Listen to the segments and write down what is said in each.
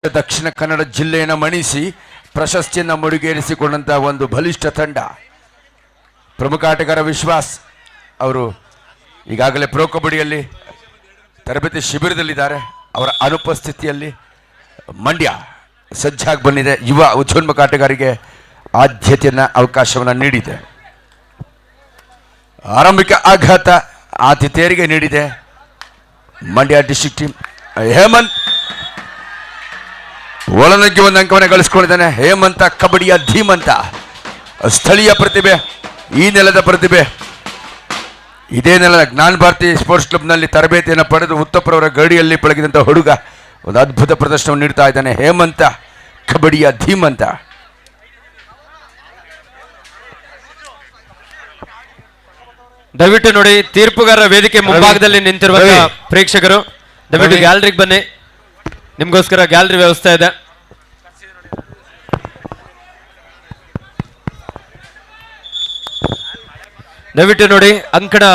ದಕ್ಷಿಣ ಕನ್ನಡ ಜಿಲ್ಲೆಯನ್ನು ಮಣಿಸಿ ಪ್ರಶಸ್ತಿಯನ್ನು ಮುಡಿಗೇರಿಸಿಕೊಂಡಂತಹ ಒಂದು ಬಲಿಷ್ಠ ತಂಡ. ಪ್ರಮುಖ ಆಟಗಾರ ವಿಶ್ವಾಸ್ ಅವರು ಈಗಾಗಲೇ ಪ್ರೊ ಕಬಡ್ಡಿಯಲ್ಲಿ ತರಬೇತಿ ಶಿಬಿರದಲ್ಲಿದ್ದಾರೆ. ಅವರ ಅನುಪಸ್ಥಿತಿಯಲ್ಲಿ ಮಂಡ್ಯ ಸಜ್ಜಾಗಿ ಬಂದಿದೆ. ಯುವ ಉದ್ಯೋನ್ಮುಖ ಆಟಗಾರರಿಗೆ ಆದ್ಯತೆಯನ್ನು ಅವಕಾಶವನ್ನು ನೀಡಿದೆ. ಆರಂಭಿಕ ಆಘಾತ ಆತಿಥೇಯರಿಗೆ ನೀಡಿದೆ ಮಂಡ್ಯ ಡಿಸ್ಟ್ರಿಕ್ಟ್ ಟೀಮ್. ಹೇಮಂತ್ ಒಳನುಗ್ಗಿ ಒಂದು ಅಂಕವನ್ನು ಗಳಿಸ್ಕೊಂಡಿದ್ದಾನೆ. ಹೇಮಂತ ಕಬಡ್ಡಿಯ ಧೀಮಂತ, ಸ್ಥಳೀಯ ಪ್ರತಿಭೆ, ಈ ನೆಲದ ಪ್ರತಿಭೆ. ಇದೇ ನೆಲದ ಜ್ಞಾನ ಭಾರತಿ ಸ್ಪೋರ್ಟ್ಸ್ ಕ್ಲಬ್ನಲ್ಲಿ ತರಬೇತಿಯನ್ನು ಪಡೆದು ಉತ್ತಪ್ಪರವರ ಗಡಿಯಲ್ಲಿ ಪಳಗಿದಂಥ ಹುಡುಗ ಒಂದು ಅದ್ಭುತ ಪ್ರದರ್ಶನವನ್ನು ನೀಡ್ತಾ ಇದ್ದಾನೆ. ಹೇಮಂತ ಕಬಡ್ಡಿಯ ಧೀಮಂತ. ದಯವಿಟ್ಟು ನೋಡಿ, ತೀರ್ಪುಗಾರರ ವೇದಿಕೆ ಮುಂಭಾಗದಲ್ಲಿ ನಿಂತಿರುವ ಪ್ರೇಕ್ಷಕರು ದಯವಿಟ್ಟು ಗ್ಯಾಲರಿಗೆ ಬನ್ನಿ. ನಿಮಗೋಸ್ಕರ ಗ್ಯಾಲರಿ ವ್ಯವಸ್ಥೆ ಇದೆ. ದಯವಿಟ್ಟು ನೋಡಿ, ಅಂಕಣ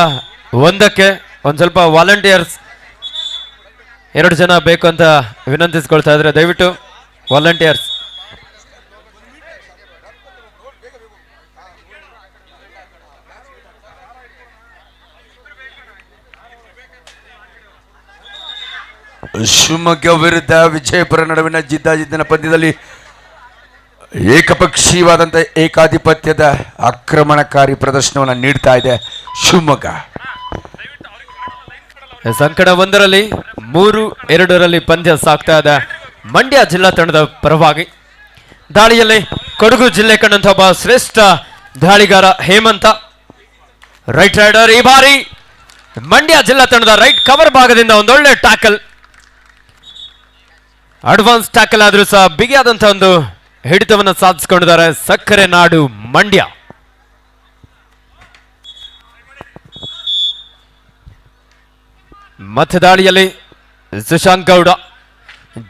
ಒಂದಕ್ಕೆ ಒಂದು ಸ್ವಲ್ಪ ವಾಲಂಟಿಯರ್ಸ್ 2 ಜನ ಬೇಕು ಅಂತ ವಿನಂತಿಸ್ಕೊಳ್ತಾ ಇದ್ರೆ ದಯವಿಟ್ಟು ವಾಲಂಟಿಯರ್ಸ್. ಶಿವಮೊಗ್ಗ ವಿರುದ್ಧ ವಿಜಯಪುರ ನಡುವಿನ ಜಿದ್ದಾಜಿದ್ದಿನ ಪಂದ್ಯದಲ್ಲಿ ಏಕಪಕ್ಷೀಯವಾದಂಥ ಏಕಾಧಿಪತ್ಯದ ಆಕ್ರಮಣಕಾರಿ ಪ್ರದರ್ಶನವನ್ನು ನೀಡ್ತಾ ಇದೆ ಶಿವಮೊಗ್ಗ. ಸಂಕಟ 1ರಲ್ಲಿ 3-2ರಲ್ಲಿ ಪಂದ್ಯ ಸಾಗ್ತಾ ಇದೆ ಮಂಡ್ಯ ಜಿಲ್ಲಾ ತಂಡದ ಪರವಾಗಿ. ದಾಳಿಯಲ್ಲಿ ಕೊಡಗು ಜಿಲ್ಲೆ ಕಂಡಂತಹ ಒಬ್ಬ ಶ್ರೇಷ್ಠ ದಾಳಿಗಾರ ಹೇಮಂತ, ರೈಟ್ ರೈಡರ್. ಈ ಬಾರಿ ಮಂಡ್ಯ ಜಿಲ್ಲಾ ತಂಡದ ರೈಟ್ ಕವರ್ ಭಾಗದಿಂದ ಒಂದೊಳ್ಳೆ ಟ್ಯಾಕಲ್, ಅಡ್ವಾನ್ಸ್ ಟ್ಯಾಕಲ್ ಆದ್ರೂ ಸಹ ಬಿಗಿಯಾದಂತಹ ಒಂದು ಹಿಡಿತವನ್ನು ಸಾಧಿಸಿಕೊಂಡಿದ್ದಾರೆ ಸಕ್ಕರೆ ನಾಡು ಮಂಡ್ಯ. ಮತ್ತೆ ದಾಳಿಯಲ್ಲಿ ಸುಶಾಂತ್ ಗೌಡ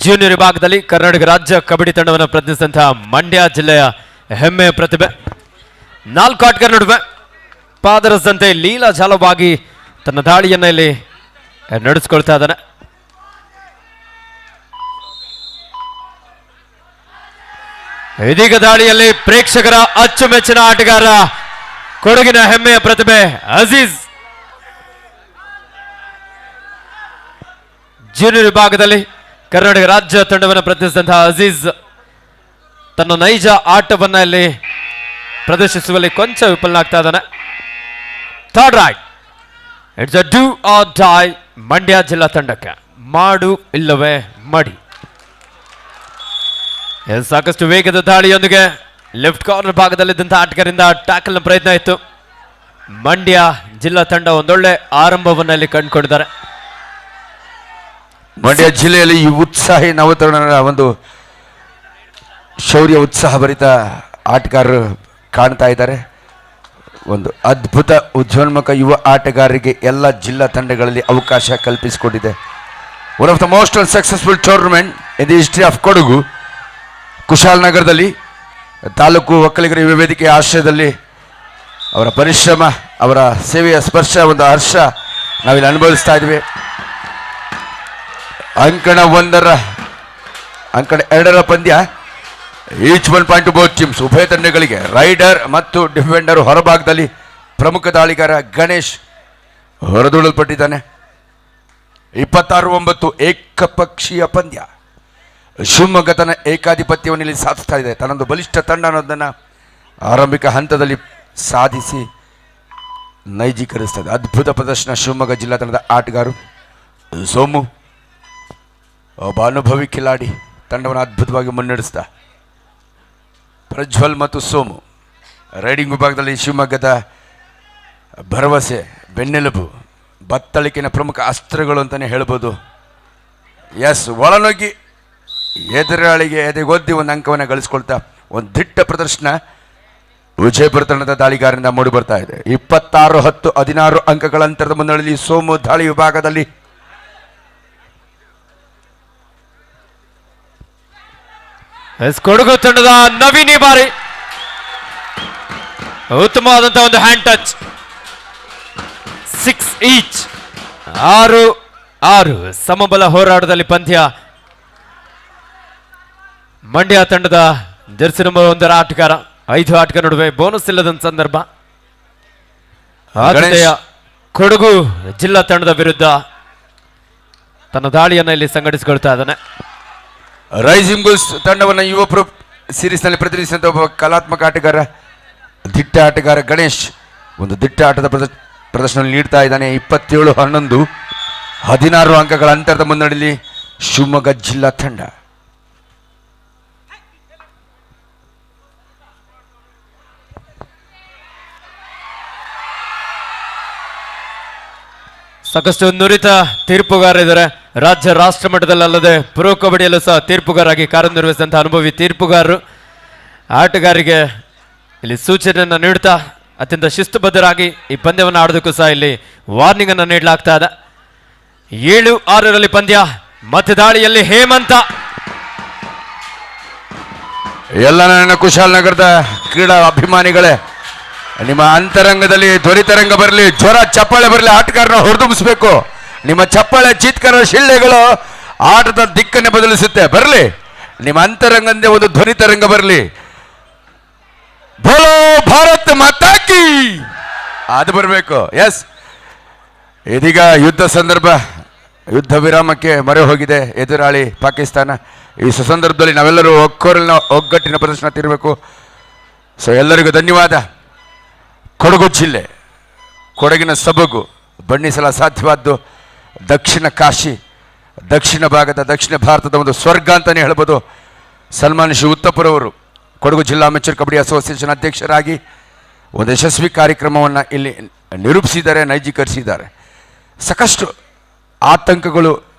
ಜೂನಿಯರ್ ವಿಭಾಗದಲ್ಲಿ ಕರ್ನಾಟಕ ರಾಜ್ಯ ಕಬಡ್ಡಿ ತಂಡವನ್ನು ಪ್ರತಿನಿಧಿಸಿದಂತಹ ಮಂಡ್ಯ ಜಿಲ್ಲೆಯ ಹೆಮ್ಮೆಯ ಪ್ರತಿಭೆ. 4 ಆಟಗಾರರ ನಡುವೆ ಪಾದರಸದಂತೆ ಲೀಲಾಜಾಲವಾಗಿ ತನ್ನ ದಾಳಿಯನ್ನ ಇಲ್ಲಿ ನಡೆಸಿಕೊಳ್ತಾ ಇದ್ದಾನೆ. ಇದೀಗ ದಾಳಿಯಲ್ಲಿ ಪ್ರೇಕ್ಷಕರ ಅಚ್ಚುಮೆಚ್ಚಿನ ಆಟಗಾರ ಕೊಡಗಿನ ಹೆಮ್ಮೆಯ ಪ್ರತಿಭೆ ಅಜೀಜ್. ಜೂನಿಯರ್ ವಿಭಾಗದಲ್ಲಿ ಕರ್ನಾಟಕ ರಾಜ್ಯ ತಂಡವನ್ನು ಪ್ರತಿನಿಧಿಸಿದಂತಹ ಅಜೀಜ್ ತನ್ನ ನೈಜ ಆಟವನ್ನ ಇಲ್ಲಿ ಪ್ರದರ್ಶಿಸುವಲ್ಲಿ ಕೊಂಚ ವಿಫಲನಾಗ್ತಾ ಇದ್ದಾನೆ. Third right, it's a do or dye Mandya ಜಿಲ್ಲಾ ತಂಡಕ್ಕೆ. ಮಾಡು ಇಲ್ಲವೇ ಮಡಿ. ಸಾಕಷ್ಟು ವೇಗದ ದಾಳಿಯೊಂದಿಗೆ ಲೆಫ್ಟ್ ಕಾರ್ನರ್ ಭಾಗದಲ್ಲಿದ್ದಂತಹ ಆಟಗಾರರಿಂದ ಟ್ಯಾಕಲ್ನ ಪ್ರಯತ್ನ ಇತ್ತು. ಮಂಡ್ಯ ಜಿಲ್ಲಾ ತಂಡ ಒಂದೊಳ್ಳೆ ಆರಂಭವನ್ನು ಇಲ್ಲಿ ಕಂಡುಕೊಂಡಿದ್ದಾರೆ. ಮಂಡ್ಯ ಜಿಲ್ಲೆಯಲ್ಲಿ ಈ ಉತ್ಸಾಹಿ ನವತರುಣರ ಒಂದು ಶೌರ್ಯ ಉತ್ಸಾಹಭರಿತ ಆಟಗಾರರು ಕಾಣ್ತಾ ಇದ್ದಾರೆ. ಒಂದು ಅದ್ಭುತ ಉದ್ಯೋನ್ಮುಖ ಯುವ ಆಟಗಾರರಿಗೆ ಎಲ್ಲ ಜಿಲ್ಲಾ ತಂಡಗಳಲ್ಲಿ ಅವಕಾಶ ಕಲ್ಪಿಸಿಕೊಂಡಿದೆ. One of the most successful tournament in the history of Kodagu. ಕುಶಾಲನಗರದಲ್ಲಿ ತಾಲೂಕು ಒಕ್ಕಲಿಗರ ಯುವ ವೇದಿಕೆಯ ಆಶ್ರಯದಲ್ಲಿ ಅವರ ಪರಿಶ್ರಮ, ಅವರ ಸೇವೆಯ ಸ್ಪರ್ಶ, ಒಂದು ಹರ್ಷ ನಾವಿಲ್ಲಿ ಅನುಭವಿಸ್ತಾ ಇದ್ವಿ. ಅಂಕಣ 2ರ ಪಂದ್ಯ, each 1 point to both teams. ಉಭಯ ತಂಡಗಳಿಗೆ ರೈಡರ್ ಮತ್ತು ಡಿಫೆಂಡರ್ ಹೊರಭಾಗದಲ್ಲಿ ಪ್ರಮುಖ ದಾಳಿಗಾರ ಗಣೇಶ್ ಹೊರದೂಡಲ್ಪಟ್ಟಿದ್ದಾನೆ. 26-9 ಏಕಪಕ್ಷೀಯ ಪಂದ್ಯ. ಶಿವಮೊಗ್ಗ ತನ್ನ ಏಕಾಧಿಪತ್ಯವನ್ನು ಇಲ್ಲಿ ಸಾಧಿಸ್ತಾ ಇದೆ. ತನ್ನೊಂದು ಬಲಿಷ್ಠ ತಂಡ ಅನ್ನೋದನ್ನು ಆರಂಭಿಕ ಹಂತದಲ್ಲಿ ಸಾಧಿಸಿ ನೈಜೀಕರಿಸ್ತದೆ. ಅದ್ಭುತ ಪ್ರದರ್ಶನ ಶಿವಮೊಗ್ಗ ಜಿಲ್ಲಾ ತಂಡದ ಆಟಗಾರರು. ಸೋಮು ಒಬ್ಬ ಅನುಭವಿ ಕಿಲಾಡಿ, ತಂಡವನ್ನು ಅದ್ಭುತವಾಗಿ ಮುನ್ನಡೆಸ್ತಾ. ಪ್ರಜ್ವಲ್ ಮತ್ತು ಸೋಮು ರೈಡಿಂಗ್ ವಿಭಾಗದಲ್ಲಿ ಶಿವಮೊಗ್ಗದ ಭರವಸೆ, ಬೆನ್ನೆಲುಬು, ಬತ್ತಳಿಕೆಯ ಪ್ರಮುಖ ಅಸ್ತ್ರಗಳು ಅಂತಲೇ ಹೇಳ್ಬೋದು. ಎಸ್, ಒಳನುಗ್ಗಿ ಎದುರಾಳಿಗೆ ಎದೆಗೊದ್ದಿ ಒಂದು ಅಂಕವನ್ನು ಗಳಿಸ್ಕೊಳ್ತಾ ಒಂದು ದಿಟ್ಟ ಪ್ರದರ್ಶನ ವಿಜಯಪುರ ತಂಡದ ದಾಳಿಗಾರರಿಂದ ಮೂಡಿ ಬರ್ತಾ ಇದೆ. 26-10 16 ಅಂಕಗಳ ಅಂತರದ ಮುನ್ನಡೆಯಲ್ಲಿ ಸೋಮು ದಾಳಿ ವಿಭಾಗದಲ್ಲಿ ಕೊಡಗು ತಂಡದ ನವೀನ್ ಈ ಬಾರಿ ಉತ್ತಮವಾದಂತಹ ಒಂದು ಹ್ಯಾಂಡ್ ಟಚ್. 6 ಈಚ್, 6 ಸಮಬಲ ಹೋರಾಟದಲ್ಲಿ ಪಂದ್ಯ ಮಂಡ್ಯ ತಂಡದ ಜರ್ಸಿ ನಂಬರ್ 1 ಆಟಗಾರ 5 ಆಟಗಾರ ನಡುವೆ ಬೋನಸ್ ಇಲ್ಲದ ಸಂದರ್ಭ. ಆತಿಥೇಯ ಕೊಡಗು ಜಿಲ್ಲಾ ತಂಡದ ವಿರುದ್ಧ ತನ್ನ ದಾಳಿಯನ್ನು ಇಲ್ಲಿ ಸಂಘಟಿಸಿಕೊಳ್ತಾ ಇದ್ದಾನೆ. ರೈಸಿಂಗ್ ಬುಲ್ಸ್ ತಂಡವನ್ನು ಯುವ ಪ್ರೊ ಸೀರೀಸ್ನಲ್ಲಿ ಪ್ರತಿನಿಧಿಸಿದಂಥ ಒಬ್ಬ ಕಲಾತ್ಮಕ ಆಟಗಾರ, ದಿಟ್ಟ ಆಟಗಾರ ಗಣೇಶ್ ಒಂದು ದಿಟ್ಟ ಆಟದ ಪ್ರದರ್ಶನ ನೀಡ್ತಾ ಇದ್ದಾನೆ. 27-11 16 ಅಂಕಗಳ ಅಂತರದ ಮುನ್ನಡೆಯಲ್ಲಿ ಶಿವಮೊಗ್ಗ ಜಿಲ್ಲಾ ತಂಡ. ಸಾಕಷ್ಟು ನುರಿತ ತೀರ್ಪುಗಾರರಿದ್ದಾರೆ. ರಾಜ್ಯ ರಾಷ್ಟ್ರ ಮಟ್ಟದಲ್ಲದೆ ಪ್ರೊ ಕಬಡ್ಡಿಯಲ್ಲೂ ಸಹ ತೀರ್ಪುಗಾರಾಗಿ ಕಾರ್ಯನಿರ್ವಹಿಸಿದಂತಹ ಅನುಭವಿ ತೀರ್ಪುಗಾರರು ಆಟಗಾರರಿಗೆ ಇಲ್ಲಿ ಸೂಚನೆಯನ್ನು ನೀಡುತ್ತಾ ಅತ್ಯಂತ ಶಿಸ್ತುಬದ್ಧರಾಗಿ ಈ ಪಂದ್ಯವನ್ನು ಆಡೋದಕ್ಕೂ ಸಹ ಇಲ್ಲಿ ವಾರ್ನಿಂಗ್ ಅನ್ನು ನೀಡಲಾಗ್ತಾ ಇದೆ. 7-6ರಲ್ಲಿ ಪಂದ್ಯ. ಮತ್ತೆ ದಾಳಿಯಲ್ಲಿ ಹೇಮಂತ. ಎಲ್ಲ ನನ್ನ ಕುಶಾಲನಗರದ ಕ್ರೀಡಾ ಅಭಿಮಾನಿಗಳೇ, ನಿಮ್ಮ ಅಂತರಂಗದಲ್ಲಿ ಧ್ವನಿತರಂಗ ಬರಲಿ, ಜ್ವರ ಚಪ್ಪಾಳೆ ಬರಲಿ, ಆಟಗಾರನ ಹೊರದುಂಬಿಸ್ಬೇಕು. ನಿಮ್ಮ ಚಪ್ಪಾಳೆ ಚೀತ್ಕರ ಶಿಳ್ಳೆಗಳು ಆಟದ ದಿಕ್ಕನ್ನೇ ಬದಲಿಸುತ್ತೆ. ಬರಲಿ, ನಿಮ್ಮ ಅಂತರಂಗದಿಂದ ಒಂದು ಧ್ವನಿತರಂಗ ಬರಲಿ. ಬೋಲೋ ಭಾರತ್ ಮಾತಾ ಕೀ ಅದು ಬರಬೇಕು. ಎಸ್, ಇದೀಗ ಯುದ್ಧ ಸಂದರ್ಭ, ಯುದ್ಧ ವಿರಾಮಕ್ಕೆ ಮೊರೆ ಹೋಗಿದೆ ಎದುರಾಳಿ ಪಾಕಿಸ್ತಾನ. ಈ ಸುಸಂದರ್ಭದಲ್ಲಿ ನಾವೆಲ್ಲರೂ ಒಗ್ಗಟ್ಟಿನ ಪ್ರದರ್ಶನ ತೀರಬೇಕು. ಸೊ ಎಲ್ಲರಿಗೂ ಧನ್ಯವಾದ. ಕೊಡಗು ಜಿಲ್ಲೆ, ಕೊಡಗಿನ ಸೊಬಗು ಬಣ್ಣಿಸಲು ಸಾಧ್ಯವಾದ್ದು ದಕ್ಷಿಣ ಕಾಶಿ, ದಕ್ಷಿಣ ಭಾಗದ ದಕ್ಷಿಣ ಭಾರತದ ಒಂದು ಸ್ವರ್ಗ ಅಂತಲೇ ಹೇಳ್ಬೋದು. ಸನ್ಮಾನ್ಯ ಶ್ರೀ ಉತ್ತಪುರವರು ಕೊಡಗು ಜಿಲ್ಲಾ ಅಮೆಚೂರ್ ಕಬಡ್ಡಿ ಅಸೋಸಿಯೇಷನ್ ಅಧ್ಯಕ್ಷರಾಗಿ ಒಂದು ಯಶಸ್ವಿ ಕಾರ್ಯಕ್ರಮವನ್ನು ಇಲ್ಲಿ ನಿರೂಪಿಸಿದ್ದಾರೆ, ನೈಜೀಕರಿಸಿದ್ದಾರೆ. ಸಾಕಷ್ಟು ಆತಂಕಗಳು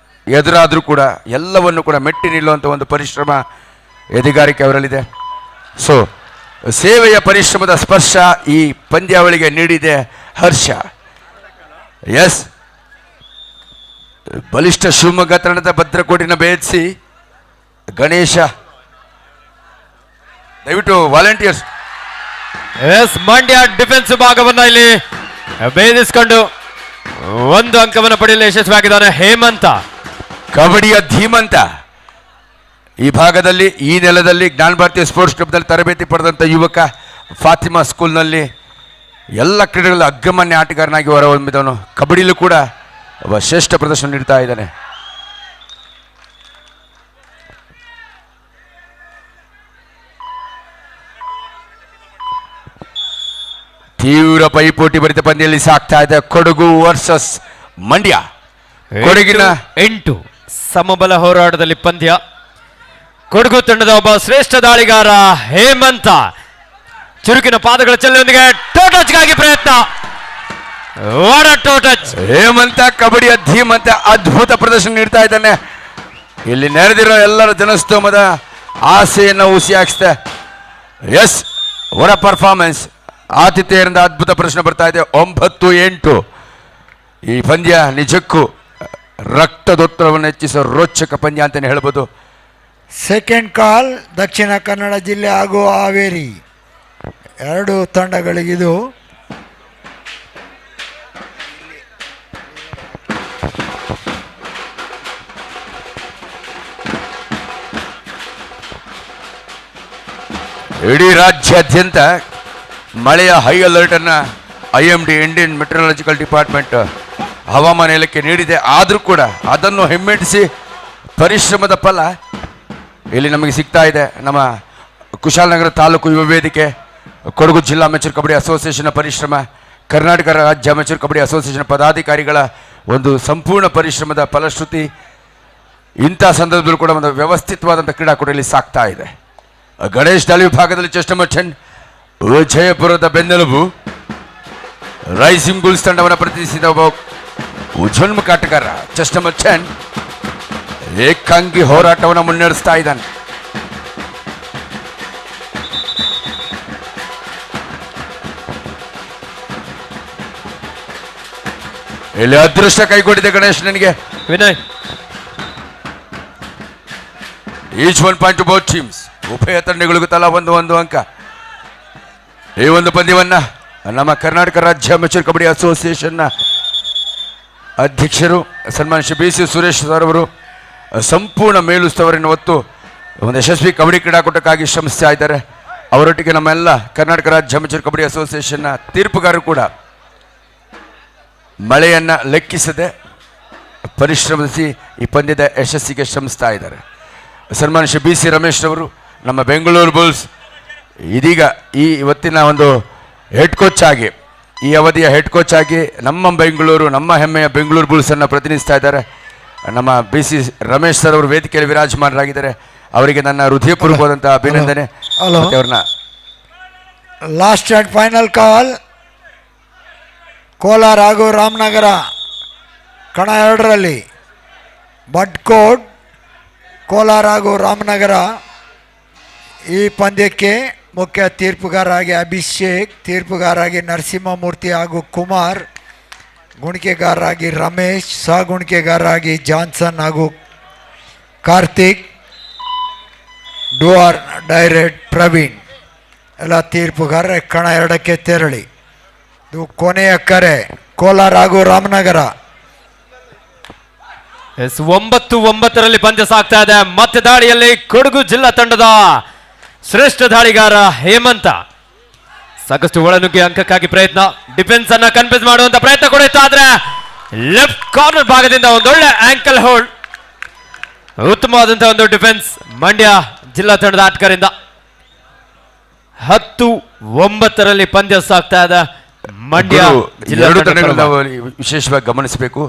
ಎದುರಾದರೂ ಕೂಡ ಎಲ್ಲವನ್ನು ಕೂಡ ಮೆಟ್ಟಿ ನಿಲ್ಲುವಂಥ ಒಂದು ಪರಿಶ್ರಮ, ಎದೆಗಾರಿಕೆ ಅವರಲ್ಲಿದೆ. ಸೊ ಸೇವೆಯ ಪರಿಶ್ರಮದ ಸ್ಪರ್ಶ ಈ ಪಂದ್ಯಾವಳಿಗೆ ನೀಡಿದೆ ಹರ್ಷ. ಎಸ್, ಬಲಿಷ್ಠ ಶಿವಮೊಗ್ಗ ತಂಡದ ಭದ್ರಕೋಟಿನ ಭೇದಿಸಿ ಗಣೇಶ, ದಯವಿಟ್ಟು ವಾಲಂಟಿಯರ್ಸ್. ಎಸ್, ಮಂಡ್ಯ ಡಿಫೆನ್ಸ್ ಭಾಗವನ್ನ ಇಲ್ಲಿ ಭೇದಿಸಿಕೊಂಡು 1 ಅಂಕವನ್ನು ಪಡೆಯಲು ಯಶಸ್ವಿಯಾಗಿದ್ದಾನೆ ಹೇಮಂತ. ಕಬಡ್ಡಿಯ ಧೀಮಂತ. ಈ ಭಾಗದಲ್ಲಿ, ಈ ನೆಲದಲ್ಲಿ ಜ್ಞಾನ ಭಾರತೀಯ ಸ್ಪೋರ್ಟ್ಸ್ ಕ್ಲಬ್ನಲ್ಲಿ ತರಬೇತಿ ಪಡೆದಂಥ ಯುವಕ, ಫಾತಿಮಾ ಸ್ಕೂಲ್ನಲ್ಲಿ ಎಲ್ಲ ಕ್ರೀಡೆಗಳಲ್ಲಿ ಅಗ್ರಮಾನ್ಯ ಆಟಗಾರನಾಗಿ ಹೊರಹೊಮ್ಮಿದವನು. ಕಬಡ್ಡಿಯಲ್ಲೂ ಕೂಡ ಒಬ್ಬ ಶ್ರೇಷ್ಠ ಪ್ರದರ್ಶನ ನೀಡ್ತಾ ಇದ್ದಾನೆ. ತೀವ್ರ ಪೈಪೋಟಿ ಭರಿತ ಪಂದ್ಯದಲ್ಲಿ ಸಾಕ್ತಾ ಇದೆ ಕೊಡಗು ವರ್ಸಸ್ ಮಂಡ್ಯ. ಕೊಡಗಿನ 8 ಸಮಬಲ ಹೋರಾಟದಲ್ಲಿ ಪಂದ್ಯ. ಕೊಡಗು ತಂಡದ ಒಬ್ಬ ಶ್ರೇಷ್ಠ ದಾಳಿಗಾರ ಹೇಮಂತ ಚುರುಕಿನ ಪಾದಗಳ ಚೆಲ್ಲುವೊಂದಿಗೆ ಟೋಟಚ್ಗಾಗಿ ಪ್ರಯತ್ನ. ಟೋಟಚ್. ಹೇಮಂತ ಕಬಡ್ಡಿಯ ಧೀಮಂತ ಅದ್ಭುತ ಪ್ರದರ್ಶನ ನೀಡ್ತಾ ಇದ್ದಾನೆ. ಇಲ್ಲಿ ನೆರೆದಿರೋ ಎಲ್ಲರ ಜನಸ್ತೋಮದ ಆಸೆಯನ್ನು ಹುಸಿ ಹಾಕಿಸ್ತೆ. ಎಸ್, ಹೊರ ಪರ್ಫಾರ್ಮೆನ್ಸ್. ಆತಿಥೇಯರಿಂದ ಅದ್ಭುತ ಪ್ರಶ್ನೆ ಬರ್ತಾ ಇದೆ. 9-8 ಈ ಪಂದ್ಯ ನಿಜಕ್ಕೂ ರಕ್ತದೊತ್ತಡವನ್ನು ಹೆಚ್ಚಿಸೋ ರೋಚಕ ಪಂದ್ಯ ಅಂತಲೇ ಹೇಳ್ಬೋದು. ಸೆಕೆಂಡ್ ಕಾಲ್ ದಕ್ಷಿಣ ಕನ್ನಡ ಜಿಲ್ಲೆ ಹಾಗೂ ಹಾವೇರಿ ಎರಡು ತಂಡಗಳಿಗಿದು. ಇಡೀ ರಾಜ್ಯಾದ್ಯಂತ ಮಳೆಯ ಹೈ ಅಲರ್ಟ್ ಅನ್ನು IMD ಇಂಡಿಯನ್ ಮೆಟ್ರಲಾಜಿಕಲ್ ಡಿಪಾರ್ಟ್ಮೆಂಟ್ ಹವಾಮಾನ ಇಲಾಖೆ ನೀಡಿದೆ. ಆದರೂ ಕೂಡ ಅದನ್ನು ಹಿಮ್ಮೆಟ್ಟಿಸಿ ಪರಿಶ್ರಮದ ಫಲ ಇಲ್ಲಿ ನಮಗೆ ಸಿಗ್ತಾ ಇದೆ. ನಮ್ಮ ಕುಶಾಲನಗರ ತಾಲೂಕು ಯುವ ವೇದಿಕೆ, ಕೊಡಗು ಜಿಲ್ಲಾ ಅಮೆಚೂರ್ ಕಬಡ್ಡಿ ಅಸೋಸಿಯೇಷನ್ ಪರಿಶ್ರಮ, ಕರ್ನಾಟಕ ರಾಜ್ಯ ಅಮೆಚೂರ್ ಕಬಡ್ಡಿ ಅಸೋಸಿಯೇಷನ್ ಪದಾಧಿಕಾರಿಗಳ ಒಂದು ಸಂಪೂರ್ಣ ಪರಿಶ್ರಮದ ಫಲಶ್ರುತಿ ಇಂಥ ಸಂದರ್ಭದಲ್ಲೂ ಕೂಡ ಒಂದು ವ್ಯವಸ್ಥಿತವಾದಂಥ ಕ್ರೀಡಾಕೂಟದಲ್ಲಿ ಸಾಕ್ತಾ ಇದೆ. ಗಣೇಶ್ ದಾಳಿ ವಿಭಾಗದಲ್ಲಿ ಚೆಸ್ಟ್ ನಂಬರ್ 10 ವಿಜಯಪುರದ ಬೆನ್ನೆಲುಬು ರೈಸಿಂಗ್ ಬುಲ್ಸ್ ತಂಡವನ್ನು ಪ್ರತಿನಿಧಿಸಿದ ಒಬ್ಬ ಉಜ್ವನ್ಮುಖ ಆಟಗಾರ ಚೆಸ್ಟ್ ನಂಬರ್ 10 ಏಕಾಂಗಿ ಹೋರಾಟವನ್ನು ಮುನ್ನಡೆಸ್ತಾ ಇದ್ದಾನೆ. ಇಲ್ಲಿ ಅದೃಷ್ಟ ಕೈಗೊಂಡಿದೆ ಗಣೇಶ್ ನನಗೆ. Vinay, each 1 point to both teams. ಉಭಯ ತಂಡಗಳಿಗೂ ತಲಾ 1 ಅಂಕ. ಈ ಒಂದು ಪಂದ್ಯವನ್ನ ನಮ್ಮ ಕರ್ನಾಟಕ ರಾಜ್ಯ ಅಮೆಚೂರ್ ಕಬಡ್ಡಿ ಅಸೋಸಿಯೇಷನ್ನ ಅಧ್ಯಕ್ಷರು ಸನ್ಮಾನ್ಯ ಶ್ರೀ BC ಸುರೇಶ್ ಸರ್ ಅವರು ಸಂಪೂರ್ಣ ಮೇಲುಸ್ತುವಾರಿಯನ್ನು ಹೊತ್ತು ಒಂದು ಯಶಸ್ವಿ ಕಬಡ್ಡಿ ಕ್ರೀಡಾಕೂಟಕ್ಕಾಗಿ ಶ್ರಮಿಸ್ತಾ ಇದ್ದಾರೆ. ಅವರೊಟ್ಟಿಗೆ ನಮ್ಮೆಲ್ಲ ಕರ್ನಾಟಕ ರಾಜ್ಯ ಅಮೆಚೂರ್ ಕಬಡ್ಡಿ ಅಸೋಸಿಯೇಷನ್ನ ತೀರ್ಪುಗಾರರು ಕೂಡ ಮಳೆಯನ್ನು ಲೆಕ್ಕಿಸದೆ ಪರಿಶ್ರಮಿಸಿ ಈ ಪಂದ್ಯದ ಯಶಸ್ಸಿಗೆ ಶ್ರಮಿಸ್ತಾ ಇದ್ದಾರೆ. ಸನ್ಮಾನ್ಯ ಶ್ರೀ BC ರಮೇಶ್ ರವರು, ನಮ್ಮ ಬೆಂಗಳೂರು ಬುಲ್ಸ್ ಇದೀಗ ಇವತ್ತಿನ ಒಂದು ಹೆಡ್ ಕೋಚ್ ಆಗಿ, ಈ ಅವಧಿಯ ಹೆಡ್ ಕೋಚ್ ಆಗಿ ನಮ್ಮ ಬೆಂಗಳೂರು, ನಮ್ಮ ಹೆಮ್ಮೆಯ ಬೆಂಗಳೂರು ಬುಲ್ಸನ್ನು ಪ್ರತಿನಿಧಿಸ್ತಾ ಇದ್ದಾರೆ. ನಮ್ಮ BC ರಮೇಶ್ ಸರ್ ಅವರು ವೇದಿಕೆಯಲ್ಲಿ ವಿರಾಜಮಾನರಾಗಿದ್ದಾರೆ. ಅವರಿಗೆ ನನ್ನ ಹೃದಯಪೂರ್ವಕವಾದಂಥ ಅಭಿನಂದನೆ. ಮತ್ತೆ ಅವ್ರನ್ನ last and final call Kolar ಹಾಗೂ ರಾಮನಗರ ಕಣ 2ರಲ್ಲಿ ಬಡ್ಕೋಡ್ ಕೋಲಾರ ಹಾಗೂ ರಾಮನಗರ. ಈ ಪಂದ್ಯಕ್ಕೆ ಮುಖ್ಯ ತೀರ್ಪುಗಾರರಾಗಿ ಅಭಿಷೇಕ್, ತೀರ್ಪುಗಾರರಾಗಿ ನರಸಿಂಹಮೂರ್ತಿ ಹಾಗೂ ಕುಮಾರ್, ಗುಣಿಕೆಗಾರರಾಗಿ ರಮೇಶ್, ಸಹ ಗುಣಿಕೆಗಾರರಾಗಿ ಜಾನ್ಸನ್ ಹಾಗೂ ಕಾರ್ತಿಕ್, ಡೂಆರ್ ಡೈರೆಕ್ಟ್ ಪ್ರವೀಣ್ ಎಲ್ಲ ತೀರ್ಪುಗಾರರೇ ಕಣ 2ಕ್ಕೆ ತೆರಳಿ. ಇದು ಕೊನೆಯ ಕರೆ ಕೋಲಾರ ಹಾಗೂ ರಾಮನಗರ. 9-9ರಲ್ಲಿ ಪಂದ್ಯ ಸಾಗ್ತಾ ಇದೆ. ಮತ್ತೆ ದಾಳಿಯಲ್ಲಿ ಕೊಡಗು ಜಿಲ್ಲಾ ತಂಡದ ಶ್ರೇಷ್ಠ ದಾಳಿಗಾರ ಹೇಮಂತ ಸಾಕಷ್ಟು ಒಳನುಗ್ಗಿ ಅಂಕಕ್ಕಾಗಿ ಪ್ರಯತ್ನ, ಡಿಫೆನ್ಸ್ ಅನ್ನ ಕನ್ಫ್ಯೂಸ್ ಮಾಡುವಂತ ಪ್ರಯತ್ನ ಕೂಡ ಇತ್ತು. ಆದ್ರೆ ಲೆಫ್ಟ್ ಕಾರ್ನರ್ ಭಾಗದಿಂದ ಒಂದೊಳ್ಳೆ ಆಂಕಲ್ ಹೋಲ್ಡ್, ಉತ್ತಮವಾದಂತಹ ಒಂದು ಡಿಫೆನ್ಸ್ ಮಂಡ್ಯ ಜಿಲ್ಲಾ ತಂಡದ ಆಟಗಾರರಿಂದ. 10-9ರಲ್ಲಿ ಪಂದ್ಯ ಸಾಗ್ತಾ ಇದೆ. ಮಂಡ್ಯ ಎರಡು ತಂಡಗಳನ್ನ ವಿಶೇಷವಾಗಿ ಗಮನಿಸಬೇಕು.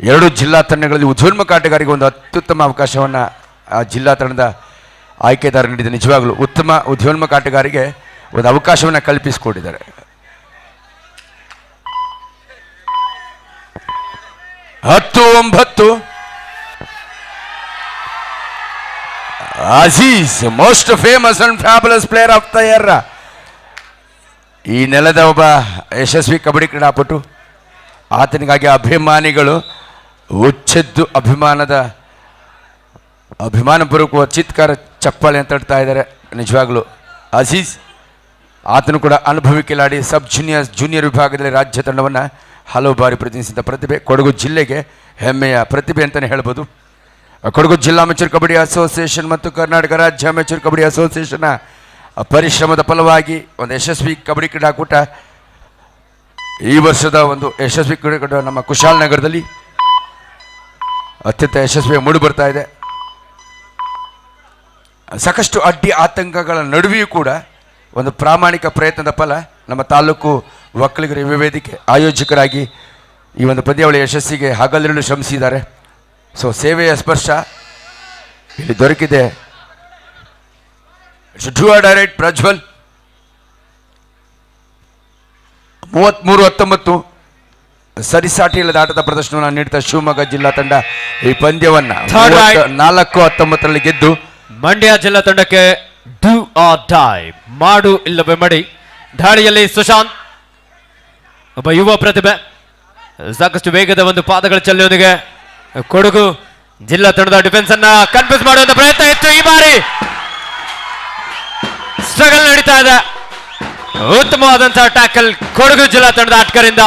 ಎರಡು ಜಿಲ್ಲಾ ತಂಡಗಳಲ್ಲಿ ಉದ್ಯೋನ್ಮುಖ ಆಟಗಾರರಿಗೆ ಒಂದು ಅತ್ಯುತ್ತಮ ಅವಕಾಶವನ್ನು ಆ ಜಿಲ್ಲಾ ತಂಡದ ಆಯ್ಕೆದಾರ ನೀಡಿದ. ನಿಜವಾಗಲೂ ಉತ್ತಮ ಉದ್ಯೋನ್ಮುಖ ಆಟಗಾರಿಗೆ ಒಂದು ಅವಕಾಶವನ್ನು ಕಲ್ಪಿಸಿಕೊಟ್ಟಿದ್ದಾರೆ. Aziz, most famous and fabulous player of the year, ಈ ನೆಲದ ಒಬ್ಬ ಯಶಸ್ವಿ ಕಬಡ್ಡಿ ಕ್ರೀಡಾಪಟು. ಆತನಿಗಾಗಿ ಅಭಿಮಾನಿಗಳು ಉಚ್ಚೆದ್ದು ಅಭಿಮಾನಪೂರ್ವಕ ಚಿತ್ಕಾರ ಚಪ್ಪಾಳೆ ಅಂತ ಇಡ್ತಾ ಇದ್ದಾರೆ. ನಿಜವಾಗ್ಲೂ ಅಜೀಜ್, ಆತನು ಕೂಡ ಅನುಭವಿ ಕಿಲಾಡಿ. ಸಬ್ ಜೂನಿಯರ್ ವಿಭಾಗದಲ್ಲಿ ರಾಜ್ಯ ತಂಡವನ್ನು ಹಲವು ಬಾರಿ ಪ್ರತಿನಿಧಿಸಿದ ಪ್ರತಿಭೆ. ಕೊಡಗು ಜಿಲ್ಲೆಗೆ ಹೆಮ್ಮೆಯ ಪ್ರತಿಭೆ ಅಂತಲೇ ಹೇಳ್ಬೋದು. ಕೊಡಗು ಜಿಲ್ಲಾ ಅಮೆಚೂರ್ ಕಬಡ್ಡಿ ಅಸೋಸಿಯೇಷನ್ ಮತ್ತು ಕರ್ನಾಟಕ ರಾಜ್ಯ ಅಮೆಚೂರ್ ಕಬಡ್ಡಿ ಅಸೋಸಿಯೇಷನ್ನ ಪರಿಶ್ರಮದ ಫಲವಾಗಿ ಒಂದು ಯಶಸ್ವಿ ಕಬಡ್ಡಿ ಕ್ರೀಡಾಕೂಟ, ಈ ವರ್ಷದ ಒಂದು ಯಶಸ್ವಿ ಕ್ರೀಡಾಕೂಟ ನಮ್ಮ ಕುಶಾಲನಗರದಲ್ಲಿ ಅತ್ಯಂತ ಯಶಸ್ವಿ ಮೂಡಿ ಬರ್ತಾ ಇದೆ. ಸಾಕಷ್ಟು ಅಡ್ಡಿ ಆತಂಕಗಳ ನಡುವೆಯೂ ಕೂಡ ಒಂದು ಪ್ರಾಮಾಣಿಕ ಪ್ರಯತ್ನದ ಫಲ ನಮ್ಮ ತಾಲೂಕು ಒಕ್ಕಲಿಗರ ಯುವ ವೇದಿಕೆ ಆಯೋಜಕರಾಗಿ ಈ ಒಂದು ಪಂದ್ಯಾವಳಿಯ ಯಶಸ್ಸಿಗೆ ಹಗಲಿರುಳು ಶ್ರಮಿಸಿದ್ದಾರೆ. ಸೊ ಸೇವೆಯ ಸ್ಪರ್ಶ ಇಲ್ಲಿ ದೊರಕಿದೆ. ಡೈರೆಕ್ಟ್ ಪ್ರಜ್ವಲ್ 33-19 ಸರಿಸಾಟಿ ಇಲ್ಲದ ಆಟದ ಪ್ರದರ್ಶನವನ್ನು ನೀಡುತ್ತಾ ಶಿವಮೊಗ್ಗ ಜಿಲ್ಲಾ ತಂಡ ಈ ಪಂದ್ಯವನ್ನು 4-19ರಲ್ಲಿ ಗೆದ್ದು ಮಂಡ್ಯ ಜಿಲ್ಲಾ ತಂಡಕ್ಕೆ ಡೂ ಆರ್ ಡೈ, ಮಾಡು ಇಲ್ಲವೇ ಮಡಿ. ದಾಳಿಯಲ್ಲಿ ಸುಶಾಂತ್, ಒಬ್ಬ ಯುವ ಪ್ರತಿಭೆ, ಸಾಕಷ್ಟು ವೇಗದ ಒಂದು ಪಾದಗಳ ಚಲನೆಯೊಂದಿಗೆ ಕೊಡಗು ಜಿಲ್ಲಾ ತಂಡದ ಡಿಫೆನ್ಸ್ ಅನ್ನ ಕನ್ಫ್ಯೂಸ್ ಮಾಡುವಂತ ಪ್ರಯತ್ನ ಇತ್ತು. ಈ ಬಾರಿ ಸ್ಟ್ರಗಲ್ ನಡೀತಾ ಇದೆ. ಉತ್ತಮವಾದಂತಹ ಟ್ಯಾಕಲ್ ಕೊಡಗು ಜಿಲ್ಲಾ ತಂಡದ ಆಟಗಾರರಿಂದ.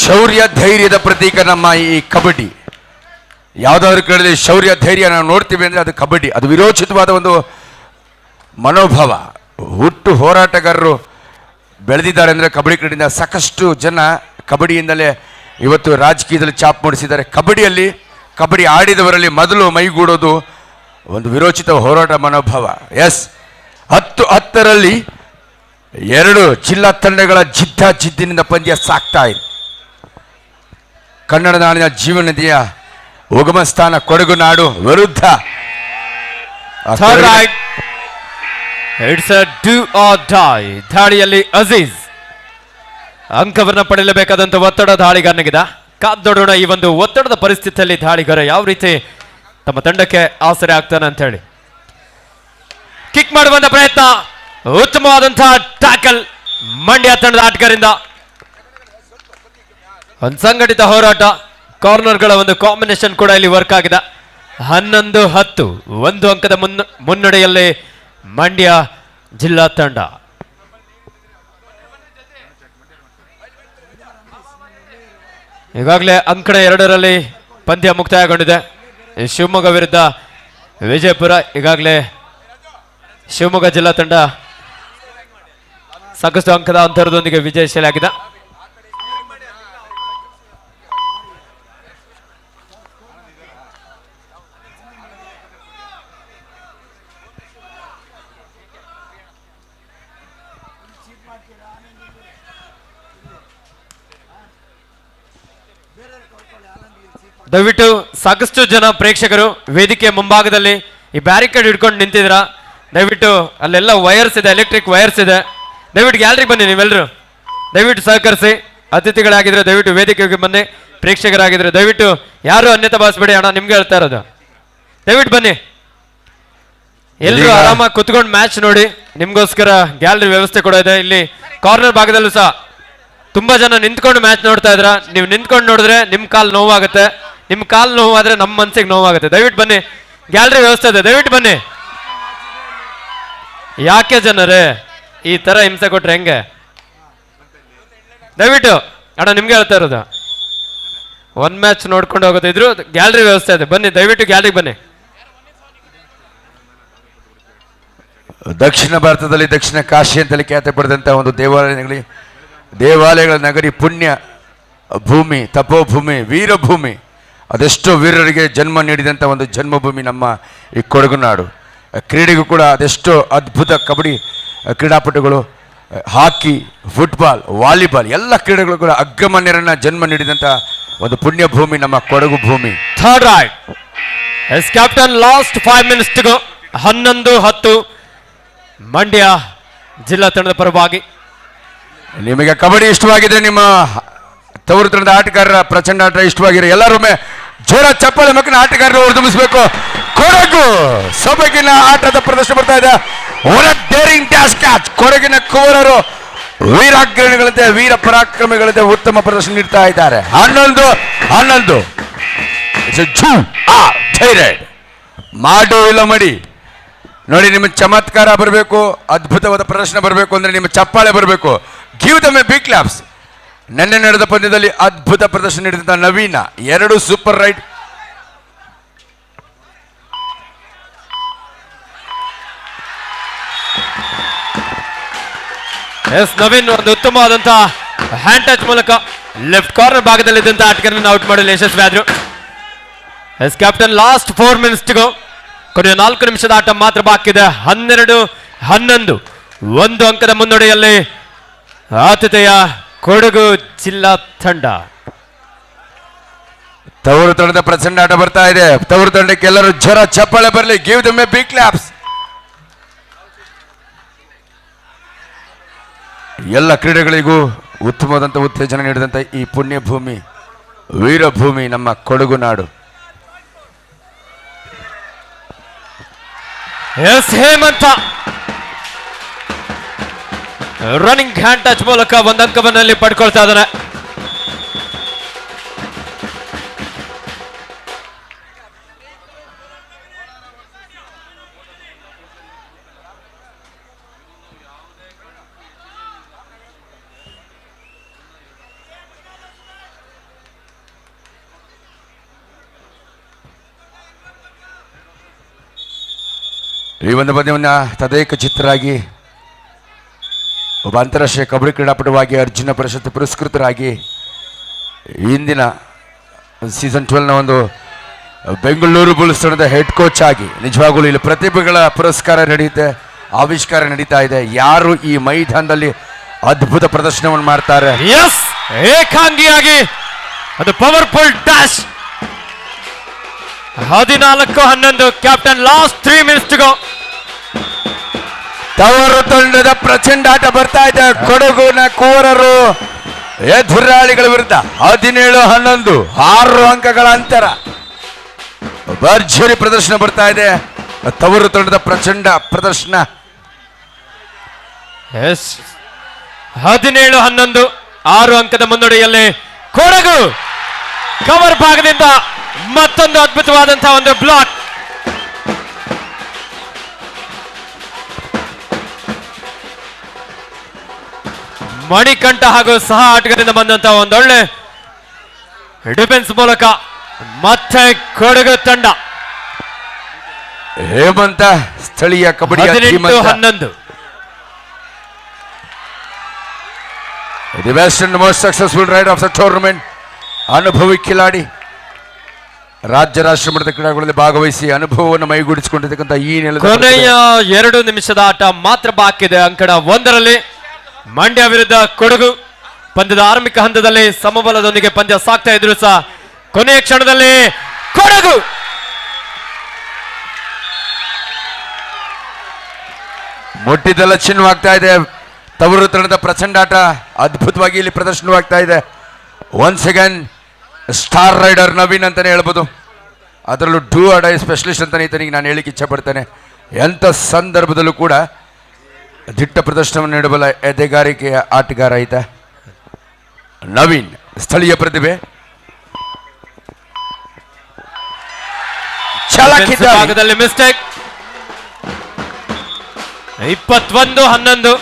ಶೌರ್ಯ ಧೈರ್ಯದ ಪ್ರತೀಕ ನಮ್ಮ ಈ ಕಬಡ್ಡಿ. ಯಾವುದಾದ್ರೂ ಕೇಳಿದ್ರೆ ಶೌರ್ಯ ಧೈರ್ಯ ನಾವು ನೋಡ್ತೀವಿ ಅಂದರೆ ಅದು ಕಬಡ್ಡಿ. ಅದು ವಿರೋಚಿತವಾದ ಒಂದು ಮನೋಭಾವ. ಹುಟ್ಟು ಹೋರಾಟಗಾರರು ಬೆಳೆದಿದ್ದಾರೆ ಅಂದರೆ ಕಬಡ್ಡಿ ಕ್ರೀಡೆಯಿಂದ. ಸಾಕಷ್ಟು ಜನ ಕಬಡ್ಡಿಯಿಂದಲೇ ಇವತ್ತು ರಾಜಕೀಯದಲ್ಲಿ ಚಾಪ್ ಮೂಡಿಸಿದ್ದಾರೆ. ಕಬಡ್ಡಿ ಆಡಿದವರಲ್ಲಿ ಮೊದಲು ಮೈಗೂಡೋದು ಒಂದು ವಿರೋಚಿತ ಹೋರಾಟ ಮನೋಭಾವ. ಎಸ್, 10-10ರಲ್ಲಿ ಎರಡು ಜಿಲ್ಲಾ ತಂಡಗಳ ಜಿದ್ದಿನಿಂದ ಪಂದ್ಯ ಸಾಕ್ತಾ ಇದೆ. ಕನ್ನಡ ನಾಡಿನ ಜೀವನದಿಯ ಉಗಮ ಸ್ಥಾನ ಕೊಡಗು ನಾಡು ವಿರುದ್ಧ it's a do or dye. ದಾಳಿಯಲ್ಲಿ ಅಜೀಜ್ ಅಂಕವನ್ನ ಪಡೆಯಲೇಬೇಕಾದಂತ ಒತ್ತಡ ದಾಳಿಗಾರನಿಗಿದೆ. ಕಾದೋಡೋಣ ಈ ಒಂದು ಒತ್ತಡದ ಪರಿಸ್ಥಿತಿಯಲ್ಲಿ ದಾಳಿಗಾರ ಯಾವ ರೀತಿ ತಮ್ಮ ತಂಡಕ್ಕೆ ಆಸರೆ ಆಗ್ತಾನೆ ಅಂತ ಹೇಳಿ. ಕಿಕ್ ಮಾಡುವಂತ ಪ್ರಯತ್ನ, ಉತ್ತಮವಾದಂತಹ ಟ್ಯಾಕಲ್ ಮಂಡ್ಯ ತಂಡದ ಆಟಗಾರರಿಂದ. ಒಂದು ಸಂಘಟಿತ ಹೋರಾಟ, ಕಾರ್ನರ್ಗಳ ಒಂದು ಕಾಂಬಿನೇಷನ್ ಕೂಡ ಇಲ್ಲಿ ವರ್ಕ್ ಆಗಿದೆ. 11-10 1 ಅಂಕದ ಮುನ್ನಡೆಯಲ್ಲಿ ಮಂಡ್ಯ ಜಿಲ್ಲಾ ತಂಡ. ಈಗಾಗಲೇ ಅಂಕಣ 2ರಲ್ಲಿ ಪಂದ್ಯ ಮುಕ್ತಾಯಗೊಂಡಿದೆ. ಶಿವಮೊಗ್ಗ ವಿರುದ್ಧ ವಿಜಯಪುರ. ಈಗಾಗಲೇ ಶಿವಮೊಗ್ಗ ಜಿಲ್ಲಾ ತಂಡ ಸಾಕಷ್ಟು ಅಂಕದ ಅಂತರದೊಂದಿಗೆ ವಿಜಯಶೀಲಾಗಿದೆ. ದಯವಿಟ್ಟು ಸಾಕಷ್ಟು ಜನ ಪ್ರೇಕ್ಷಕರು ವೇದಿಕೆ ಮುಂಭಾಗದಲ್ಲಿ ಈ ಬ್ಯಾರಿಕೇಡ್ ಹಿಡ್ಕೊಂಡು ನಿಂತಿದ್ರ. ದಯವಿಟ್ಟು ಅಲ್ಲೆಲ್ಲ ವೈರ್ಸ್ ಇದೆ, ಎಲೆಕ್ಟ್ರಿಕ್ ವೈರ್ಸ್ ಇದೆ. ದಯವಿಟ್ಟು ಗ್ಯಾಲರಿಗೆ ಬನ್ನಿ ನೀವೆಲ್ಲರೂ, ದಯವಿಟ್ಟು ಸಹಕರಿಸಿ. ಅತಿಥಿಗಳಾಗಿದ್ರೆ ದಯವಿಟ್ಟು ವೇದಿಕೆಗೆ ಬನ್ನಿ, ಪ್ರೇಕ್ಷಕರಾಗಿದ್ರೆ ದಯವಿಟ್ಟು ಯಾರು ಅನ್ಯತಾ ಭಾವಿಸಬೇಡಿ. ಅಣ್ಣ ನಿಮ್ಗೆ ಹೇಳ್ತಾ ಇರೋದು, ದಯವಿಟ್ಟು ಬನ್ನಿ, ಎಲ್ಲರೂ ಆರಾಮಾಗಿ ಕುತ್ಕೊಂಡು ಮ್ಯಾಚ್ ನೋಡಿ. ನಿಮ್ಗೋಸ್ಕರ ಗ್ಯಾಲರಿ ವ್ಯವಸ್ಥೆ ಕೂಡ ಇದೆ. ಇಲ್ಲಿ ಕಾರ್ನರ್ ಭಾಗದಲ್ಲೂ ಸಹ ತುಂಬಾ ಜನ ನಿಂತ್ಕೊಂಡು ಮ್ಯಾಚ್ ನೋಡ್ತಾ ಇದ್ರ. ನೀವು ನಿಂತ್ಕೊಂಡು ನೋಡಿದ್ರೆ ನಿಮ್ ಕಾಲ್ ನೋವಾಗುತ್ತೆ, ನಿಮ್ ಕಾಲ್ ನೋವಾದ್ರೆ ನಮ್ಮ ಮನ್ಸಿಗೆ ನೋವಾಗುತ್ತೆ. ದಯವಿಟ್ಟು ಬನ್ನಿ, ಗ್ಯಾಲರಿ ವ್ಯವಸ್ಥೆ ಇದೆ, ದಯವಿಟ್ಟು ಬನ್ನಿ. ಯಾಕೆ ಜನರೇ ಈ ತರ ಹಿಂಸೆ ಕೊಟ್ರೆ ಹೆಂಗೆ? ದಯವಿಟ್ಟು ಅಣ್ಣ ನಿಮ್ಗೆ ಹೇಳ್ತಾ ಇರೋದು, ಒಂದ್ ಮ್ಯಾಚ್ ನೋಡ್ಕೊಂಡು ಹೋಗೋದು ಇದ್ರು ಗ್ಯಾಲರಿ ವ್ಯವಸ್ಥೆ ಇದೆ, ಬನ್ನಿ ದಯವಿಟ್ಟು ಗ್ಯಾಲರಿಗೆ ಬನ್ನಿ. ದಕ್ಷಿಣ ಭಾರತದಲ್ಲಿ ದಕ್ಷಿಣ ಕಾಶಿ ಅಂತೇಳಿ ಖ್ಯಾತಿ ಪಡೆದಂತಹ ಒಂದು ದೇವಾಲಯಗಳ ನಗರಿ, ಪುಣ್ಯ ಭೂಮಿ, ತಪೋಭೂಮಿ, ವೀರಭೂಮಿ. ಅದೆಷ್ಟೋ ವೀರರಿಗೆ ಜನ್ಮ ನೀಡಿದಂಥ ಒಂದು ಜನ್ಮಭೂಮಿ ನಮ್ಮ ಈ ಕೊಡಗು ನಾಡು. ಕ್ರೀಡೆಗೂ ಕೂಡ ಅದೆಷ್ಟೋ ಅದ್ಭುತ ಕಬಡ್ಡಿ ಕ್ರೀಡಾಪಟುಗಳು, ಹಾಕಿ, ಫುಟ್ಬಾಲ್, ವಾಲಿಬಾಲ್ ಎಲ್ಲ ಕ್ರೀಡೆಗಳು ಕೂಡ ಅಗ್ರಮಾನ್ಯರನ್ನ ಜನ್ಮ ನೀಡಿದಂಥ ಒಂದು ಪುಣ್ಯ ಭೂಮಿ ನಮ್ಮ ಕೊಡಗು ಭೂಮಿ. Third right yes captain, last 5 minutes to go. 11-10 Mandya ಜಿಲ್ಲಾ ತಂಡದ ಪರವಾಗಿ. ನಿಮಗೆ ಕಬಡ್ಡಿ ಇಷ್ಟವಾಗಿದೆ, ನಿಮ್ಮ ತವರು ತಂಡದ ಆಟಗಾರರ ಪ್ರಚಂಡ ಆಟ ಇಷ್ಟವಾಗಿರೋ ಎಲ್ಲರೊಮ್ಮೆ ಜೋರ ಚಪ್ಪಲೆ ಮಕ್ಕಳ ಆಟಗಾರರು ಹೊರದುಂಬಿಸಬೇಕು. ಕೊಡಗು ಸೊಬಗಿನ ಆಟದ ಪ್ರದರ್ಶನ ಬರ್ತಾ ಇದೆ. Daring dash catch. ಕೊಡಗಿನ ಕುವರರು ವೀರಾಗ್ರಣಿಗಳಂತೆ, ವೀರ ಪರಾಕ್ರಮಿಗಳಂತೆ ಉತ್ತಮ ಪ್ರದರ್ಶನ ನೀಡ್ತಾ ಇದ್ದಾರೆ. 11-11 ಮಾಡು ಇಲ್ಲ ಮಡಿ. ನೋಡಿ, ನಿಮ್ಮ ಚಮತ್ಕಾರ ಬರಬೇಕು, ಅದ್ಭುತವಾದ ಪ್ರದರ್ಶನ ಬರಬೇಕು ಅಂದ್ರೆ ನಿಮ್ಮ ಚಪ್ಪಾಳೆ ಬರಬೇಕು. Give them a big claps. ನಿನ್ನೆ ನಡೆದ ಪಂದ್ಯದಲ್ಲಿ ಅದ್ಭುತ ಪ್ರದರ್ಶನ ನೀಡಿದಂತ Naveen 2 super right. Yes Naveen ಒಂದು ಉತ್ತಮವಾದಂತಹ ಹ್ಯಾಂಡ್ ಟಚ್ ಮೂಲಕ ಲೆಫ್ಟ್ ಕಾರ್ನರ್ ಭಾಗದಲ್ಲಿದ್ದಂತಹ ಆಟಗಾರರನ್ನು ಔಟ್ ಮಾಡಲು ಯಶಸ್ವಿಯಾದರು. Yes captain, last 4 minutes to go. ಕೊನೆಯ 4 ನಿಮಿಷದ ಆಟ ಮಾತ್ರ ಬಾಕಿ ಇದೆ. 12-11 1 ಅಂಕದ ಮುನ್ನಡೆಯಲ್ಲಿ ಆತಿಥೇಯ ಕೊಡಗು ಜಿಲ್ಲಾ ತಂಡ. ತವರು ತಂಡದ ಪ್ರಚಂಡ ಆಟ ಬರ್ತಾ ಇದೆ. ತವರು ತಂಡಕ್ಕೆ ಎಲ್ಲರೂ ಜೋರ ಚಪ್ಪಾಳೆ ಬರಲಿ. Give them a big claps. ಎಲ್ಲ ಕ್ರೀಡೆಗಳಿಗೂ ಉತ್ತಮವಾದಂಥ ಉತ್ತೇಜನ ನೀಡಿದಂಥ ಈ ಪುಣ್ಯ ಭೂಮಿ, ವೀರಭೂಮಿ ನಮ್ಮ ಕೊಡಗು ನಾಡು. ಎಸ್ ಹೇಮಂತ ರನ್ನಿಂಗ್ ಹ್ಯಾಂಡ್ ಟಚ್ ಮೂಲಕ 1 ಅಂಕವನ್ನಲ್ಲಿ ಪಡ್ಕೊಳ್ತಾ ಇದ್ದಾನೆ. ಈ ಒಂದು ಪಂದ್ಯವನ್ನು ತದೇಕ ಚಿತ್ರರಾಗಿ ಒಬ್ಬ ಅಂತಾರಾಷ್ಟ್ರೀಯ ಕಬಡ್ಡಿ ಕ್ರೀಡಾಪಟುವಾಗಿ ಅರ್ಜುನ ಪ್ರಶಸ್ತಿ ಪುರಸ್ಕೃತರಾಗಿ ಇಂದಿನ ಸೀಸನ್ 12ನ ಒಂದು ಬೆಂಗಳೂರು ಬುಲ್ಸ್ ತಂಡದ ಹೆಡ್ ಕೋಚ್ ಆಗಿ ನಿಜವಾಗಲೂ ಇಲ್ಲಿ ಪ್ರತಿಭೆಗಳ ಪುರಸ್ಕಾರ ನಡೆಯುತ್ತೆ, ಆವಿಷ್ಕಾರ ನಡೀತಾ ಇದೆ. ಯಾರು ಈ ಮೈದಾನದಲ್ಲಿ ಅದ್ಭುತ ಪ್ರದರ್ಶನವನ್ನು ಮಾಡ್ತಾರೆ? ಎಸ್, ಏಕಾಂಗಿಯಾಗಿ ಅದು powerful dash. 14-11 captain, last 3 minutes to go. ತವರು ತಂಡದ ಪ್ರಚಂಡ ಆಟ ಬರ್ತಾ ಇದೆ. ಕೊಡಗುನ ಕುವರರು ಎದುರಾಳಿಗಳ ವಿರುದ್ಧ 17-11 6 ಅಂಕಗಳ ಅಂತರ. ಭರ್ಜರಿ ಪ್ರದರ್ಶನ ಬರ್ತಾ ಇದೆ. ತವರು ತಂಡದ ಪ್ರಚಂಡ ಪ್ರದರ್ಶನ. ಎಸ್, 17-11 6 ಅಂಕದ ಮುನ್ನಡೆಯಲ್ಲಿ ಕೊಡಗು ಕವರ್ ಭಾಗದಿಂದ ಮತ್ತೊಂದು ಅದ್ಭುತವಾದಂತಹ ಒಂದು ಬ್ಲಾಕ್. ಮಣಿಕಂಠ ಹಾಗೂ ಸಹ ಆಟಗಾರರಿಂದ ಬಂದಂತಹ ಒಂದೊಳ್ಳೆ ಡಿಫೆನ್ಸ್ ಮೂಲಕ ಮತ್ತೆ ಕೊಡಗು ತಂಡ ಹೇಮಂತ ಸ್ಥಳೀಯ kabaddi team 18-11. The best and most successful raid of the tournament. ಅನುಭವಿ ಕಿಲಾಡಿ ರಾಜ್ಯ ರಾಷ್ಟ್ರ ಮಟ್ಟದ ಕ್ರೀಡಾಗಳಲ್ಲಿ ಭಾಗವಹಿಸಿ ಅನುಭವವನ್ನು ಮೈಗೂಡಿಸಿಕೊಂಡಿರ್ತಕ್ಕಂಥ ಈ ನೆಲದ ಕೊನೆಯ 2 ನಿಮಿಷದ ಆಟ ಮಾತ್ರ ಬಾಕಿ ಇದೆ. ಅಂಕಣ 1ರಲ್ಲಿ ಮಂಡ್ಯ ವಿರುದ್ಧ ಕೊಡಗು. ಪಂದ್ಯದ ಆರಂಭಿಕ ಹಂತದಲ್ಲಿ ಸಮಬಲದೊಂದಿಗೆ ಪಂದ್ಯ ಸಾಗ್ತಾ ಇದ್ರು ಸಹ ಕೊನೆಯ ಕ್ಷಣದಲ್ಲಿ ಕೊಡಗು ಮುಟ್ಟಿದ್ದೆಲ್ಲ ಚಿನ್ನವಾಗ್ತಾ ಇದೆ. ತವರು ತಂಡದ ಪ್ರಚಂಡಾಟ ಅದ್ಭುತವಾಗಿ ಇಲ್ಲಿ ಪ್ರದರ್ಶನವಾಗ್ತಾ ಇದೆ. Once again star raider Naveen ಅಂತಾನೆ ಹೇಳ್ಬೋದು. ಅದರಲ್ಲೂ ಡೂ ಆರ್ ಡೈ ಸ್ಪೆಷಲಿಸ್ಟ್ ಅಂತಾನೆ ಈತನಿಗೆ ನಾನು ಹೇಳಿಕ್ಕೆ ಇಚ್ಛೆ ಪಡ್ತೇನೆ. ಎಂಥ ಸಂದರ್ಭದಲ್ಲೂ ಕೂಡ ದಿಟ್ಟ ಪ್ರದರ್ಶನವನ್ನು ನೀಡಬಲ್ಲ ಎದೆಗಾರಿಕೆಯ ಆಟಗಾರ ಈತ ನವೀನ್. ಸ್ಥಳೀಯ ಪ್ರತಿಭೆ ಭಾಗದಲ್ಲಿ ಮಿಸ್ಟೇಕ್. 21-11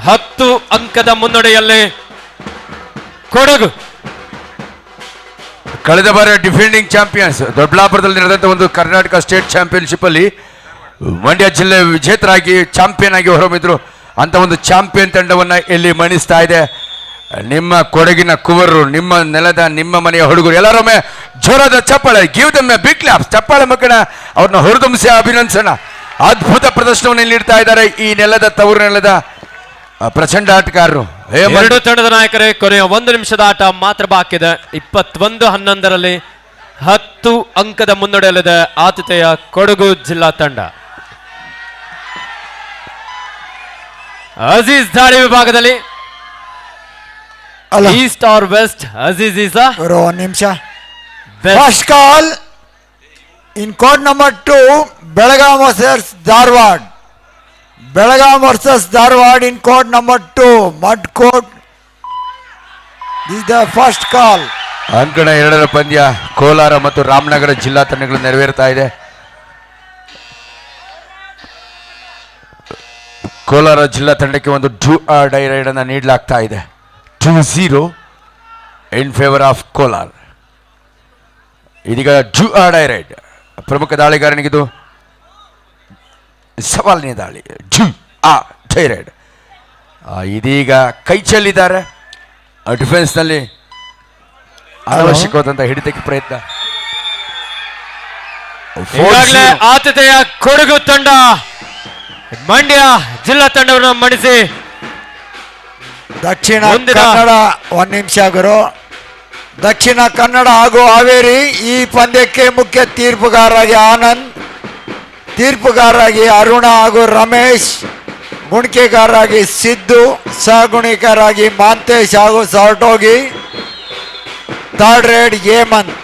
10 ಅಂಕದ ಮುನ್ನಡೆಯಲ್ಲಿ ಕೊಡಗು. ಕಳೆದ ಬಾರಿ ಡಿಫೆಂಡಿಂಗ್ ಚಾಂಪಿಯನ್ಸ್ ದೊಡ್ಡಬಳ್ಳಾಪುರದಲ್ಲಿ ನಡೆದಂಥ ಒಂದು ಕರ್ನಾಟಕ ಸ್ಟೇಟ್ ಚಾಂಪಿಯನ್ಶಿಪ್ ಅಲ್ಲಿ ಮಂಡ್ಯ ಜಿಲ್ಲೆ ವಿಜೇತರಾಗಿ ಚಾಂಪಿಯನ್ ಆಗಿ ಹೊರಬಿದ್ರು. ಅಂತ ಒಂದು ಚಾಂಪಿಯನ್ ತಂಡವನ್ನ ಇಲ್ಲಿ ಮಣಿಸ್ತಾ ಇದೆ ನಿಮ್ಮ ಕೊಡಗಿನ ಕುವರು, ನಿಮ್ಮ ನೆಲದ ನಿಮ್ಮ ಮನೆಯ ಹುಡುಗರು. ಎಲ್ಲರೊಮ್ಮೆ ಜೋರಾದ ಚಪ್ಪಾಳೆ, give them a big clap. ಚಪ್ಪಾಳೆ ಮಕ್ಕಳ ಅವ್ರನ್ನ ಹುರಿದುಂಬಿಸಿ ಅಭಿನಂದಿಸೋಣ. ಅದ್ಭುತ ಪ್ರದರ್ಶನವನ್ನು ಇಲ್ಲಿ ನೀಡ್ತಾ ಇದ್ದಾರೆ ಈ ನೆಲದ ತವರು ನೆಲದ ಪ್ರಚಂಡ ಆಟಗಾರರು. ಎರಡು ತಂಡದ ನಾಯಕರೇ. ಕೊನೆಯ 1 ನಿಮಿಷದ ಆಟ ಮಾತ್ರ ಬಾಕಿ ಇದೆ. 21-11ರಲ್ಲಿ 10 ಅಂಕದ ಮುನ್ನಡೆಯಲ್ಲಿದೆ ಆತಿಥೇಯ ಕೊಡಗು ಜಿಲ್ಲಾ ತಂಡ. ಅಜೀಜ್ ದಾಳಿ ವಿಭಾಗದಲ್ಲಿ east or west? Aziz is ಒಂದು ನಿಮಿಷ. First call in court number 2 Belgaum versus Dharwad. Belgaum versus Dharwad in court number 2 mud court. This the first call. ಅಂಕಣ 2ರ ಪಂದ್ಯ ಕೋಲಾರ ಮತ್ತು ರಾಮನಗರ ಜಿಲ್ಲಾ ತಂಡಗಳು ನೆರವೇರ್ತಾ ಇದೆ. ಕೋಲಾರ ಜಿಲ್ಲಾ ತಂಡಕ್ಕೆ ಒಂದು ಡೂ ಆರ್ ಡೈ ರೈಡ್ ಅನ್ನು ನೀಡಲಾಗ್ತಾ ಇದೆ. 2-0 ಇನ್ ಫೇವರ್ ಆಫ್ ಕೋಲಾರ. ಇದೀಗ ಡೂ ಆರ್ ಡೈ ರೈಡ್. ಪ್ರಮುಖ ದಾಳಿಗಾರನಿಗಿದು ಸವಾಲಿನ ದಾಳಿ. Do or die raid. ಇದೀಗ ಕೈ ಚೆಲ್ಲಿದ್ದಾರೆ ಡಿಫೆನ್ಸ್ನಲ್ಲಿ. ಅನವಶ್ಯಕವಾದಂತಹ ಹಿಡಿತಕ್ಕೆ ಪ್ರಯತ್ನ. ಈಗಾಗಲೇ ಆತಿಥೇಯ ಕೊಡಗು ತಂಡ ಮಂಡ್ಯ ಜಿಲ್ಲಾ ತಂಡವನ್ನು ಮಣಿಸಿ ದಕ್ಷಿಣ ಕನ್ನಡ. ಒಂದು ನಿಮಿಷ ಗುರು. ದಕ್ಷಿಣ ಕನ್ನಡ ಹಾಗೂ ಹಾವೇರಿ ಈ ಪಂದ್ಯಕ್ಕೆ ಮುಖ್ಯ ತೀರ್ಪುಗಾರರಾಗಿ ಆನಂದ್, ತೀರ್ಪುಗಾರರಾಗಿ ಅರುಣ ಹಾಗೂ ರಮೇಶ್, ಗುಣಿಕೆಗಾರರಾಗಿ ಸಿದ್ದು, ಸಹಗುಣಿಕರಾಗಿ ಮಾಂತೇಶ್ ಹಾಗೂ ಸಾರ್ಟೋಗಿ, third raid Hemanth.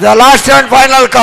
The last and final call.